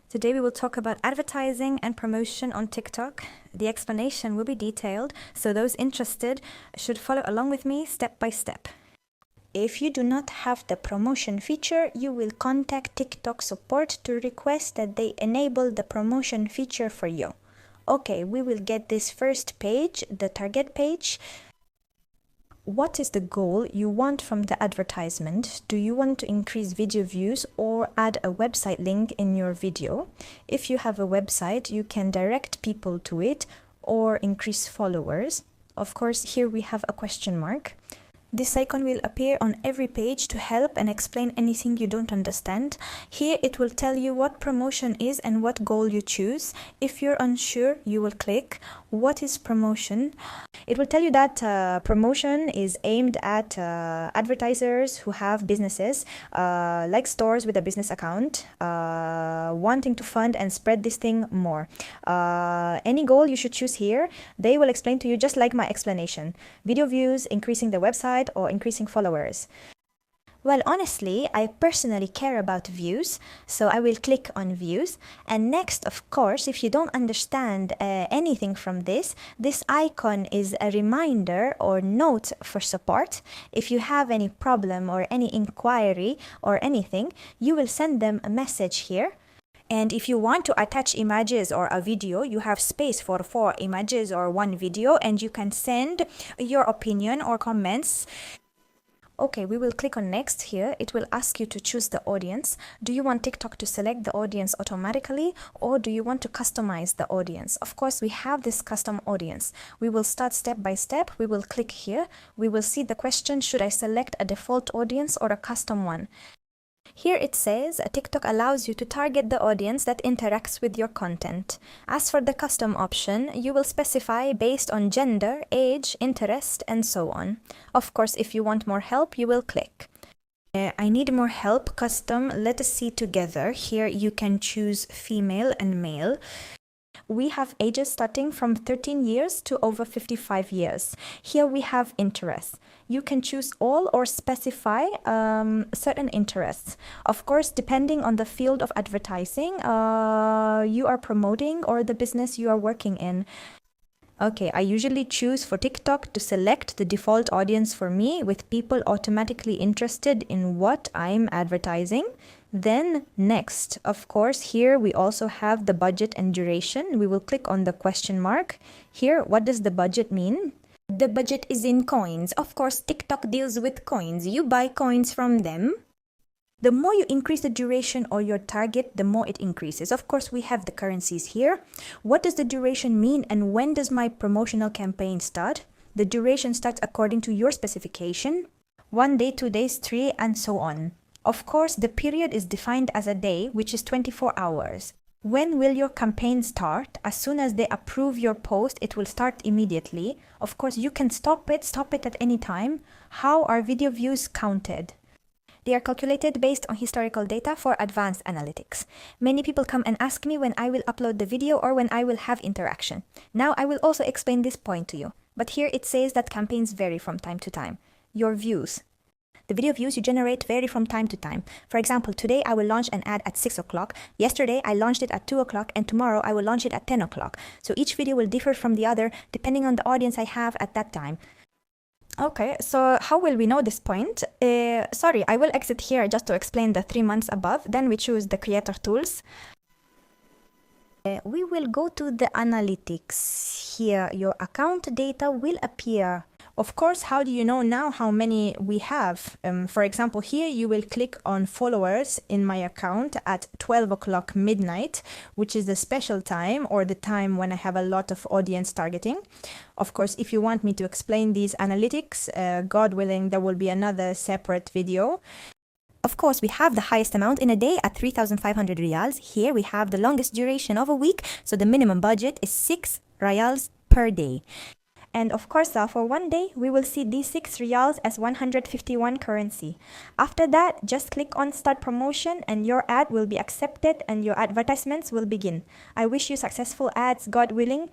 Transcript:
Today we will talk about advertising and promotion on TikTok. The explanation will be detailed, so those interested should follow along with me step by step. If you do not have the promotion feature, you will contact TikTok support to request that they enable the promotion feature for you. Okay, we will get this first page, the target page. What is the goal you want from the advertisement? Do you want to increase video views or add a website link in your video? If you have a website, you can direct people to it or increase followers. Of course, here we have a question mark. This icon will appear on every page to help and explain anything you don't understand. Here it will tell you what promotion is and what goal you choose. If you're unsure, you will click what is promotion. It will tell you that promotion is aimed at advertisers who have businesses, like stores with a business account, wanting to fund and spread this thing more. Any goal you should choose here, they will explain to you just like my explanation. Video views, increasing the website, or increasing followers. Well, honestly, I personally care about views, so I will click on views. And next, of course, if you don't understand anything from this icon is a reminder or note for support. If you have any problem or any inquiry or anything, you will send them a message here. And if you want to attach images or a video, you have space for 4 images or 1 video, and you can send your opinion or comments. Okay, we will click on next here. It will ask you to choose the audience. Do you want TikTok to select the audience automatically, or do you want to customize the audience? Of course, we have this custom audience. We will start step by step. We will click here. We will see the question, should I select a default audience or a custom one? Here it says TikTok allows you to target the audience that interacts with your content. As for the custom option, you will specify based on gender, age, interest, and so on. Of course, if you want more help, you will click. I need more help, custom, let us see together. Here you can choose female and male. We have ages starting from 13 years to over 55 years. Here we have interests. You can choose all or specify certain interests. Of course, depending on the field of advertising you are promoting or the business you are working in. Okay, I usually choose for TikTok to select the default audience for me with people automatically interested in what I'm advertising. Then next, of course, here we also have the budget and duration. We will click on the question mark. Here, what does the budget mean? The budget is in coins. Of course, TikTok deals with coins. You buy coins from them. The more you increase the duration or your target, the more it increases. Of course, we have the currencies here. What does the duration mean, and when does my promotional campaign start? The duration starts according to your specification. 1 day, 2 days, 3, and so on. Of course, the period is defined as a day, which is 24 hours. When will your campaign start? As soon as they approve your post, it will start immediately. Of course, you can stop it at any time. How are video views counted? They are calculated based on historical data for advanced analytics. Many people come and ask me when I will upload the video or when I will have interaction. Now I will also explain this point to you. But here it says that campaigns vary from time to time. Your views. The video views you generate vary from time to time. For example, today I will launch an ad at 6 o'clock. Yesterday I launched it at 2 o'clock, and tomorrow I will launch it at 10 o'clock. So each video will differ from the other depending on the audience I have at that time. Okay, so how will we know this point? Sorry, I will exit here just to explain the 3 months above. Then we choose the creator tools. We will go to the analytics. Here, your account data will appear. Of course, how do you know now how many we have? For example, here you will click on followers in my account at 12 o'clock midnight, which is the special time or the time when I have a lot of audience targeting. Of course, if you want me to explain these analytics, God willing, there will be another separate video. Of course, we have the highest amount in a day at 3,500 riyals. Here we have the longest duration of a week, so the minimum budget is 6 riyals per day. And of course, for 1 day, we will see these 6 riyals as 151 currency. After that, just click on Start Promotion and your ad will be accepted and your advertisements will begin. I wish you successful ads, God willing.